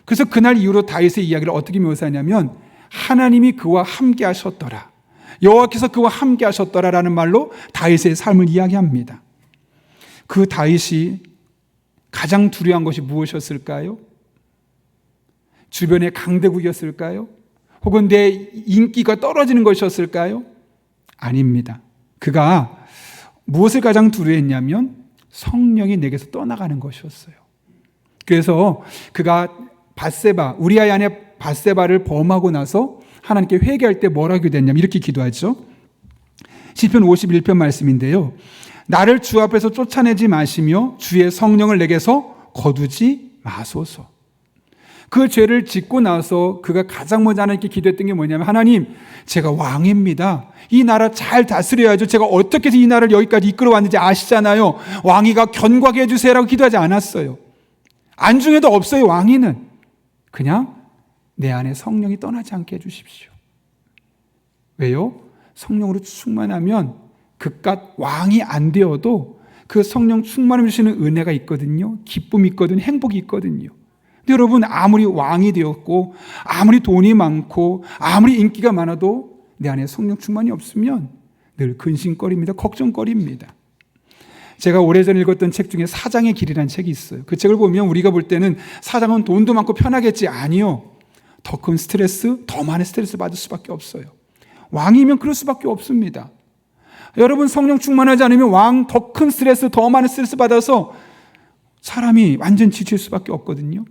그래서 그날 이후로 다윗의 이야기를 어떻게 묘사하냐면 하나님이 그와 함께 하셨더라, 여호와께서 그와 함께 하셨더라라는 말로 다윗의 삶을 이야기합니다. 그 다윗이 가장 두려운 것이 무엇이었을까요? 주변의 강대국이었을까요? 혹은 내 인기가 떨어지는 것이었을까요? 아닙니다. 그가 무엇을 가장 두려워했냐면 성령이 내게서 떠나가는 것이었어요. 그래서 그가 밧세바, 우리아의 아내 밧세바를 범하고 나서 하나님께 회개할 때 뭐라고 기도했냐면 이렇게 기도하죠. 시편 51편 말씀인데요. 나를 주 앞에서 쫓아내지 마시며 주의 성령을 내게서 거두지 마소서. 그 죄를 짓고 나서 그가 가장 먼저 하나님께 기도했던 게 뭐냐면 하나님, 제가 왕입니다. 이 나라 잘 다스려야죠. 제가 어떻게 해서 이 나라를 여기까지 이끌어왔는지 아시잖아요. 왕위가 견고하게 해주세요라고 기도하지 않았어요. 안중에도 없어요. 왕위는. 그냥 내 안에 성령이 떠나지 않게 해주십시오. 왜요? 성령으로 충만하면 그깟 왕이 안 되어도 그 성령 충만을 주시는 은혜가 있거든요. 기쁨이 있거든요. 행복이 있거든요. 근데 여러분, 아무리 왕이 되었고 아무리 돈이 많고 아무리 인기가 많아도 내 안에 성령 충만이 없으면 늘 근심거리입니다. 걱정거리입니다. 제가 오래전에 읽었던 책 중에 사장의 길이라는 책이 있어요. 그 책을 보면 우리가 볼 때는 사장은 돈도 많고 편하겠지. 아니요. 더 큰 스트레스, 더 많은 스트레스 받을 수밖에 없어요. 왕이면 그럴 수밖에 없습니다. 여러분, 성령 충만하지 않으면 왕 더 큰 스트레스, 더 많은 스트레스 받아서 사람이 완전 지칠 수밖에 없거든요.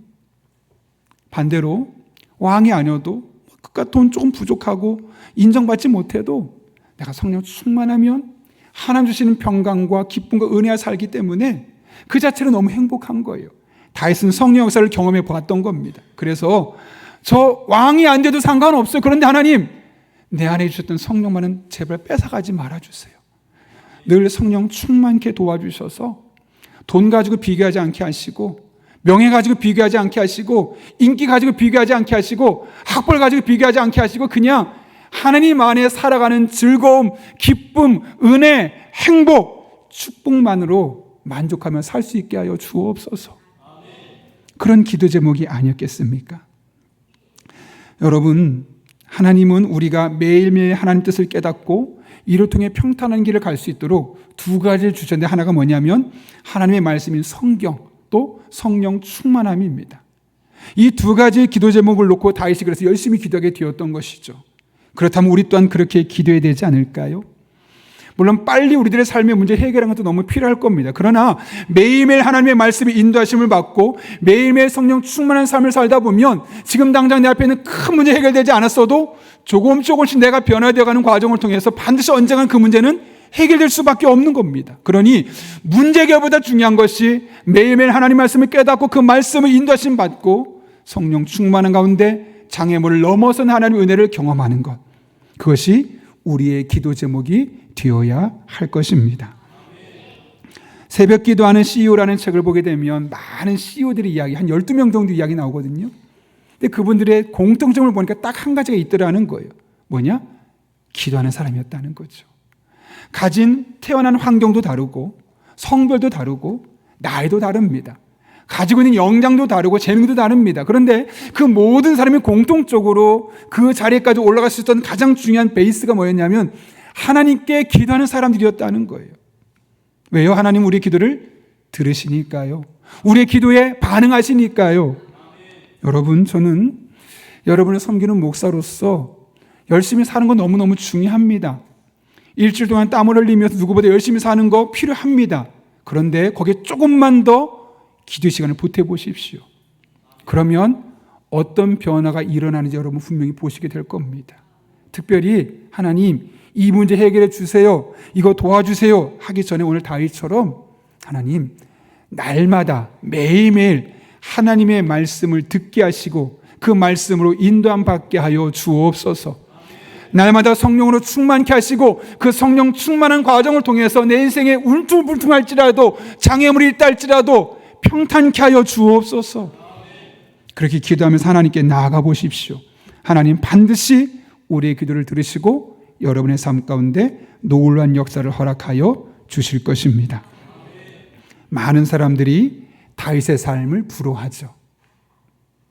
반대로 왕이 아니어도 그깟 돈 조금 부족하고 인정받지 못해도 내가 성령 충만하면 하나님 주시는 평강과 기쁨과 은혜와 살기 때문에 그 자체로 너무 행복한 거예요. 다윗은 성령 역사를 경험해 보았던 겁니다. 그래서 저 왕이 안 돼도 상관없어요. 그런데 하나님, 내 안에 주셨던 성령만은 제발 뺏어가지 말아주세요. 늘 성령 충만케 도와주셔서 돈 가지고 비교하지 않게 하시고, 명예 가지고 비교하지 않게 하시고, 인기 가지고 비교하지 않게 하시고, 학벌 가지고 비교하지 않게 하시고, 그냥 하나님 안에 살아가는 즐거움, 기쁨, 은혜, 행복, 축복만으로 만족하며 살 수 있게 하여 주옵소서. 그런 기도 제목이 아니었겠습니까? 여러분, 하나님은 우리가 매일매일 하나님 뜻을 깨닫고 이를 통해 평탄한 길을 갈 수 있도록 두 가지를 주셨는데, 하나가 뭐냐면 하나님의 말씀인 성경, 또 성령 충만함입니다. 이 두 가지의 기도 제목을 놓고 다윗이 그래서 열심히 기도하게 되었던 것이죠. 그렇다면 우리 또한 그렇게 기도해야 되지 않을까요? 물론 빨리 우리들의 삶의 문제 해결하는 것도 너무 필요할 겁니다. 그러나 매일매일 하나님의 말씀의 인도하심을 받고 매일매일 성령 충만한 삶을 살다 보면 지금 당장 내 앞에 있는 큰 문제 해결되지 않았어도 조금씩 내가 변화되어가는 과정을 통해서 반드시 언젠간 그 문제는 해결될 수밖에 없는 겁니다. 그러니 문제 해결보다 중요한 것이 매일매일 하나님 말씀을 깨닫고 그 말씀을 인도하심 받고 성령 충만한 가운데 장애물을 넘어선 하나님의 은혜를 경험하는 것, 그것이 우리의 기도 제목이 되어야 할 것입니다. 새벽 기도하는 CEO라는 책을 보게 되면 많은 CEO들의 이야기, 한 12명 정도 이야기 나오거든요. 근데 그분들의 공통점을 보니까 딱 한 가지가 있더라는 거예요. 뭐냐? 기도하는 사람이었다는 거죠. 태어난 환경도 다르고 성별도 다르고 나이도 다릅니다. 가지고 있는 영장도 다르고 재능도 다릅니다. 그런데 그 모든 사람이 공통적으로 그 자리에까지 올라갈 수 있었던 가장 중요한 베이스가 뭐였냐면 하나님께 기도하는 사람들이었다는 거예요. 왜요? 하나님 우리의 기도를 들으시니까요. 우리의 기도에 반응하시니까요. 여러분, 저는 여러분을 섬기는 목사로서 열심히 사는 건 너무너무 중요합니다. 일주일 동안 땀을 흘리면서 누구보다 열심히 사는 거 필요합니다. 그런데 거기에 조금만 더 기도 시간을 보태보십시오. 그러면 어떤 변화가 일어나는지 여러분 분명히 보시게 될 겁니다. 특별히 하나님 이 문제 해결해 주세요, 이거 도와주세요 하기 전에 오늘 다윗처럼 하나님 날마다 매일매일 하나님의 말씀을 듣게 하시고 그 말씀으로 인도함 받게 하여 주옵소서. 날마다 성령으로 충만케 하시고 그 성령 충만한 과정을 통해서 내 인생에 울퉁불퉁할지라도 장애물이 있다 할지라도 평탄케 하여 주옵소서. 그렇게 기도하면서 하나님께 나아가 보십시오. 하나님 반드시 우리의 기도를 들으시고 여러분의 삶 가운데 놀라운 역사를 허락하여 주실 것입니다. 많은 사람들이 다윗의 삶을 부러워하죠.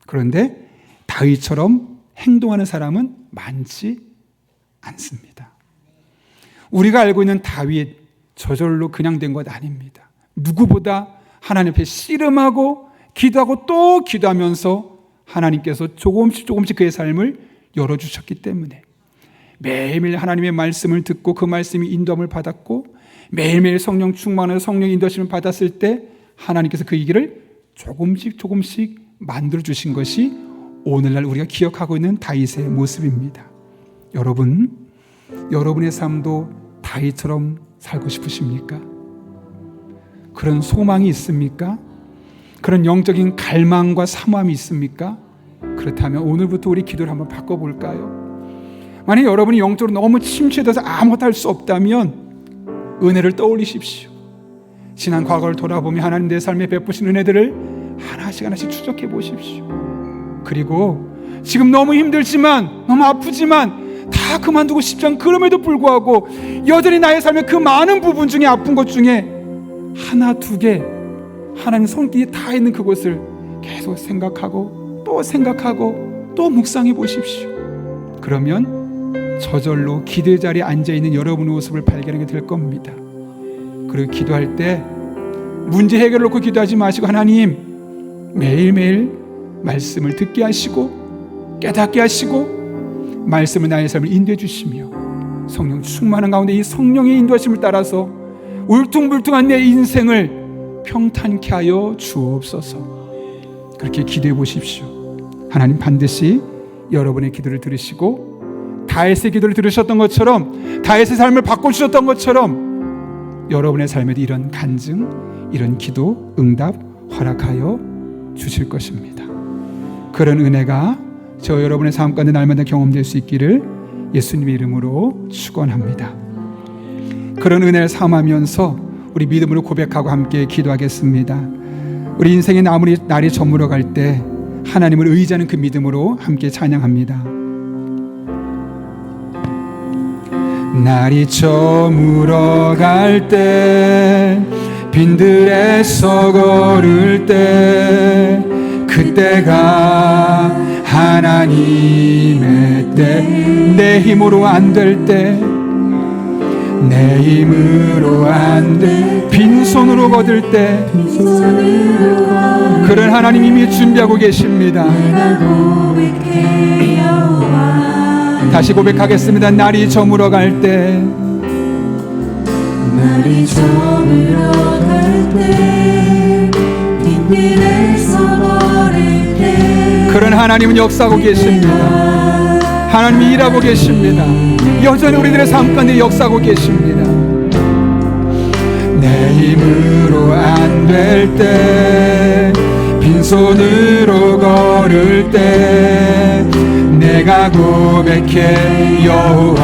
그런데 다윗처럼 행동하는 사람은 많지 않습니다. 우리가 알고 있는 다윗, 저절로 그냥 된 것 아닙니다. 누구보다 하나님 앞에 씨름하고 기도하고 또 기도하면서 하나님께서 조금씩 그의 삶을 열어주셨기 때문에 매일매일 하나님의 말씀을 듣고 그 말씀이 인도함을 받았고 매일매일 성령 충만한 성령 인도하심을 받았을 때 하나님께서 그 길을 조금씩 만들어주신 것이 오늘날 우리가 기억하고 있는 다윗의 모습입니다. 여러분, 여러분의 삶도 다윗처럼 살고 싶으십니까? 그런 소망이 있습니까? 그런 영적인 갈망과 사모함이 있습니까? 그렇다면 오늘부터 우리 기도를 한번 바꿔볼까요? 만약 여러분이 영적으로 너무 침체돼서 아무것도 할 수 없다면 은혜를 떠올리십시오. 지난 과거를 돌아보며 하나님 내 삶에 베푸신 은혜들을 하나씩 추적해 보십시오. 그리고 지금 너무 힘들지만 너무 아프지만 다 그만두고 싶지 않은 그럼에도 불구하고 여전히 나의 삶의 그 많은 부분 중에 아픈 것 중에 하나 두 개 하나님 손길이 다 있는 그곳을 계속 생각하고 또 묵상해 보십시오. 그러면 저절로 기도의 자리에 앉아있는 여러분의 모습을 발견하게 될 겁니다. 그리고 기도할 때 문제 해결을 놓고 기도하지 마시고 하나님 매일매일 말씀을 듣게 하시고 깨닫게 하시고 말씀을 나의 삶을 인도해 주시며 성령 충만한 가운데 이 성령의 인도하심을 따라서 울퉁불퉁한 내 인생을 평탄케 하여 주옵소서. 그렇게 기도해 보십시오. 하나님 반드시 여러분의 기도를 들으시고 다윗의 기도를 들으셨던 것처럼, 다윗의 삶을 바꿔주셨던 것처럼 여러분의 삶에도 이런 간증, 이런 기도, 응답 허락하여 주실 것입니다. 그런 은혜가 저 여러분의 삶 가운데 날마다 경험될 수 있기를 예수님의 이름으로 축원합니다. 그런 은혜를 삼으면서 우리 믿음으로 고백하고 함께 기도하겠습니다. 우리 인생의 날이 저물어 갈 때 하나님을 의지하는 그 믿음으로 함께 찬양합니다. 날이 저물어 갈 때, 빈들에서 걸을 때, 그때가 하나님의 때, 내 힘으로 안 될 때, 내 힘으로 안 돼, 빈손으로 거둘 때, 그런 하나님 이미 준비하고 계십니다. 다시 고백하겠습니다. 날이 저물어 갈 때, 날이 저물어 갈 때, 빈들에서 걸을 때, 그런 하나님은 역사하고 계십니다. 하나님이 일하고 계십니다. 여전히 우리들의 삶 가운데 역사하고 계십니다. 내 힘으로 안 될 때, 빈손으로 걸을 때, 내가 고백해 여호와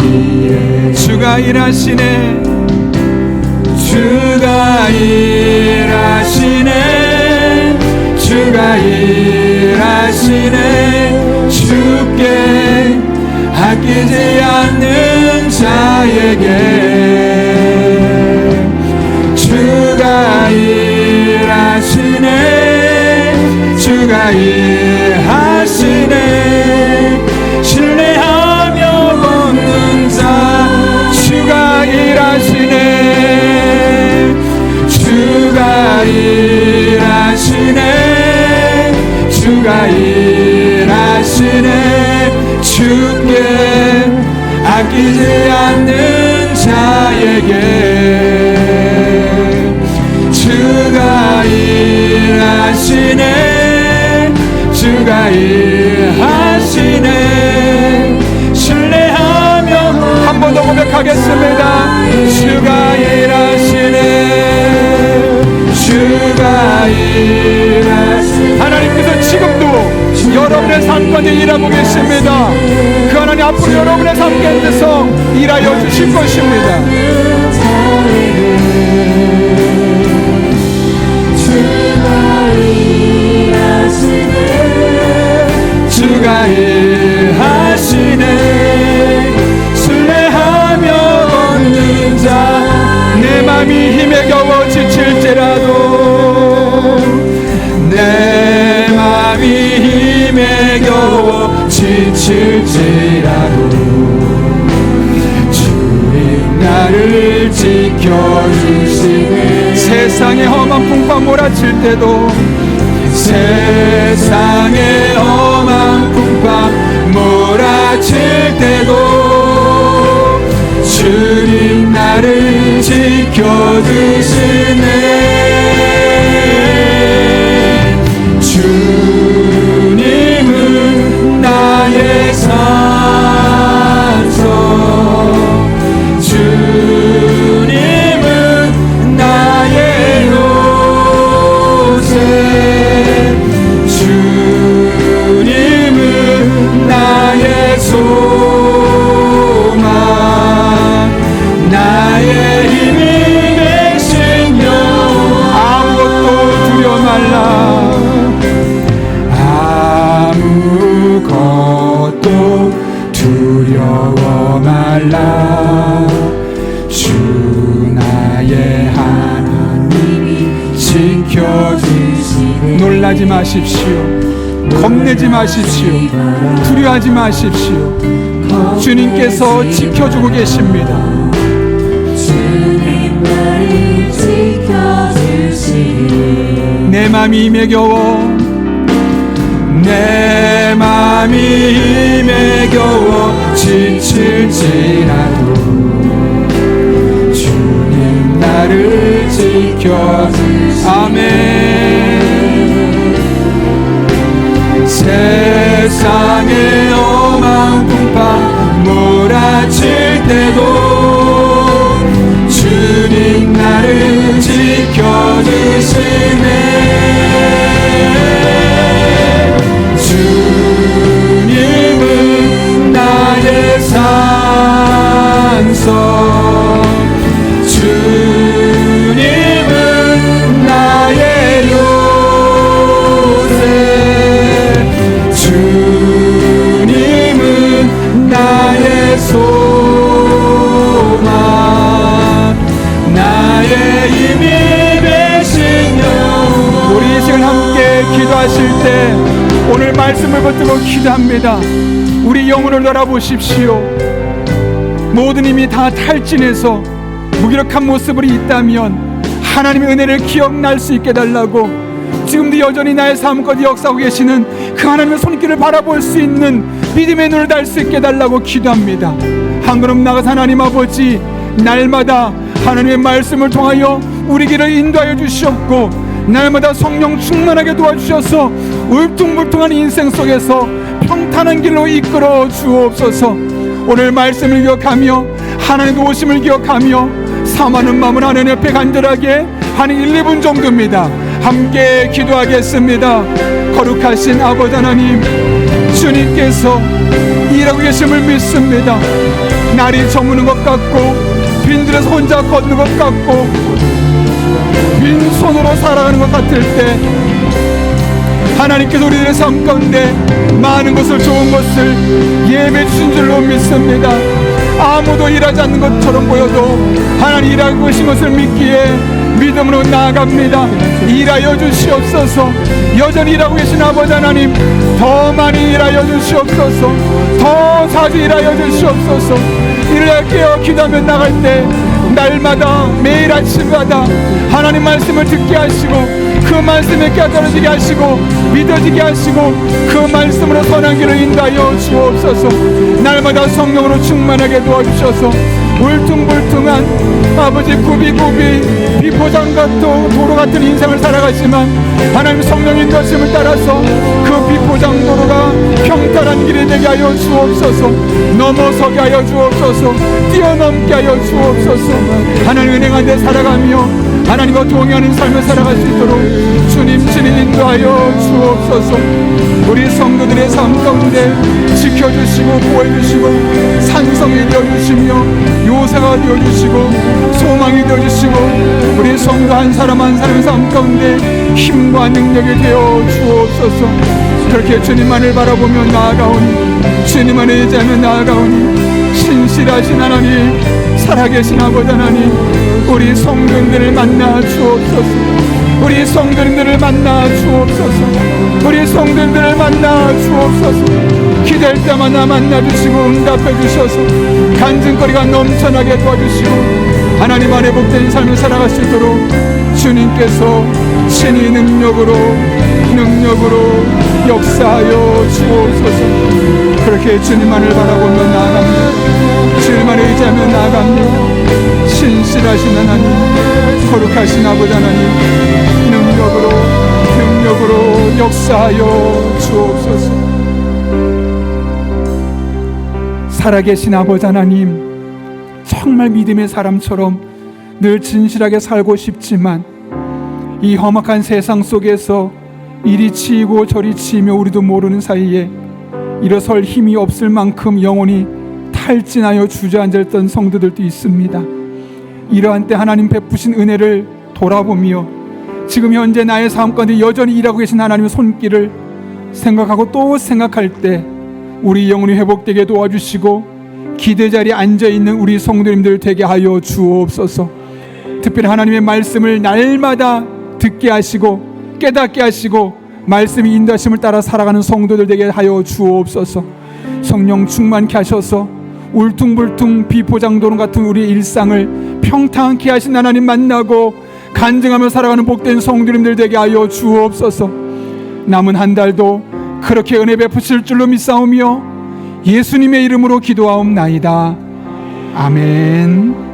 이에 주가 일하시네, 주가 일하시네, 주가 일하시네. 주께 아끼지 않는 자에게 주가 일하시네, 주가 일하시네. 신뢰하며 걷는 자 주가 일하시네, 주가 일하시네, 주가 일하시네. 주께 아끼지 않는 자에게 주가 일하시네, 주가 일하시네. 신뢰하며 한 번 더 고백하겠습니다. 주가 일하시네, 주가 일하시네. 하나님께서 지금도 여러분의 삶 가운데 일하고 계십니다. 그 하나님 앞으로 여러분의 삶 가운데서 일하여 주실 것입니다. 주가 일하시네, 신뢰하며 걷는 자, 내 맘이 힘에 겨워 지칠지라도, 내 맘이 힘에 겨워 지칠지라도, 주님 나를 지켜주시네. 세상의 험한 풍파 몰아칠 때도, 세상의 험한 풍파 몰아칠 때도 주님 나를 지켜주시네. 주님은 나의 산성, 주님은 나의 요새, 주님은 나의 소망, 나의 힘이 되시며 아무것도 두려워 말라, 아무것도 두려워 말라. 주 나의 하나님이 지켜주시네. 놀라지 마십시오, 겁내지 마십시오, 두려워하지 마십시오. 주님께서 지켜주고 계십니다. 주님 나를 지켜주시네. 내 맘이 힘에 겨워, 내 맘이 힘에 겨워 지칠지라도 주님 나를 지켜주시네. 아멘. 세상의 험한 풍파 몰아칠 때도 주님 나를 지켜주시네. 주님은 나의 산성, 주님은 나의 요새, 주님은 나의 소망, 나의 힘이 되신 영원. 우리 이 시간 함께 기도하실 때 오늘 말씀을 붙들고 기도합니다. 우리 영혼을 돌아보십시오. 모든 힘이 다 탈진해서 무기력한 모습으로 있다면 하나님의 은혜를 기억날 수 있게 달라고, 지금도 여전히 나의 삶 가운데 역사하고 계시는 그 하나님의 손길을 바라볼 수 있는 믿음의 눈을 달 수 있게 달라고 기도합니다. 한 걸음 나가서 하나님 아버지, 날마다 하나님의 말씀을 통하여 우리 길을 인도하여 주시옵고, 날마다 성령 충만하게 도와주셔서 울퉁불퉁한 인생 속에서 평탄한 길로 이끌어 주옵소서. 오늘 말씀을 기억하며 하나님의 오심을 기억하며 사모하는 마음을 하나님 옆에 간절하게 한 1, 2분 정도입니다. 함께 기도하겠습니다. 거룩하신 아버지 하나님, 주님께서 일하고 계심을 믿습니다. 날이 저무는 것 같고 빈들에서 혼자 걷는 것 같고 빈손으로 살아가는 것 같을 때 하나님께서 우리들의 삶 가운데 많은 것을, 좋은 것을 예배해 주신 줄로 믿습니다. 아무도 일하지 않는 것처럼 보여도 하나님 일하고 계신 것을 믿기에 믿음으로 나아갑니다. 일하여 주시옵소서. 여전히 일하고 계신 아버지 하나님, 더 많이 일하여 주시옵소서. 더 자주 일하여 주시옵소서. 일을 깨어 기도하며 나갈 때 날마다 매일 아침마다 하나님 말씀을 듣게 하시고 그 말씀에 깨달아지게 하시고 믿어지게 하시고 그 말씀으로 선한 길을 인도하여 주옵소서. 날마다 성령으로 충만하게 도와주셔서 울퉁불퉁한 아버지 구비구비 비포장 같은 도로 같은 인생을 살아가지만 하나님 성령 인도하심을 따라서 그 비포장 도로가 평탄한 길이 되게 하여 주옵소서. 넘어서게 하여 주옵소서. 뛰어넘게 하여 주옵소서. 하나님 은혜 가운데 살아가며 하나님과 동행하는 삶을 살아갈 수 있도록 주님 인도하여 주옵소서. 우리 성도들의 삶 가운데 지켜주시고 보호해주시고 산성이 되어주시며 요새가 되어주시고 소망이 되어주시고 우리 성도 한 사람 한 사람의 삶 가운데 힘과 능력이 되어 주옵소서. 그렇게 주님만을 바라보며 나아가오니, 주님만을 의지하며 나아가오니, 신실하신 하나님, 살아계신 아버지 하나님, 우리 성도들을 만나 주옵소서. 우리 성도들을 만나 주옵소서. 우리 성도들을 만나 주옵소서. 기도할 때마다 만나주시고 응답해 주셔서 간증거리가 넘쳐나게 도와주시고 하나님 안에 복된 삶을 살아갈 수 있도록 주님께서 신의 능력으로 역사하여 주옵소서. 그렇게 주님만을 바라보며 나아갑니다. 주님만을 의지하며 나아갑니다. 신실하신 하나님, 거룩하신 아버지 하나님, 능력으로 역사하여 주옵소서. 살아계신 아버지 하나님, 정말 믿음의 사람처럼 늘 진실하게 살고 싶지만 이 험악한 세상 속에서 이리 치이고 저리 치이며 우리도 모르는 사이에 일어설 힘이 없을 만큼 영혼이 탈진하여 주저앉았던 성도들도 있습니다. 이러한 때 하나님 베푸신 은혜를 돌아보며 지금 현재 나의 삶 가운데 여전히 일하고 계신 하나님의 손길을 생각하고 또 생각할 때 우리 영혼이 회복되게 도와주시고 기대 자리에 앉아있는 우리 성도님들 되게 하여 주옵소서. 특별히 하나님의 말씀을 날마다 듣게 하시고 깨닫게 하시고 말씀이 인도하심을 따라 살아가는 성도들 되게 하여 주옵소서. 성령 충만케 하셔서 울퉁불퉁 비포장도로 같은 우리 일상을 평탄케 하신 하나님 만나고 간증하며 살아가는 복된 성도님들 되게 하여 주옵소서. 남은 한 달도 그렇게 은혜 베푸실 줄로 믿사오며 예수님의 이름으로 기도하옵나이다. 아멘.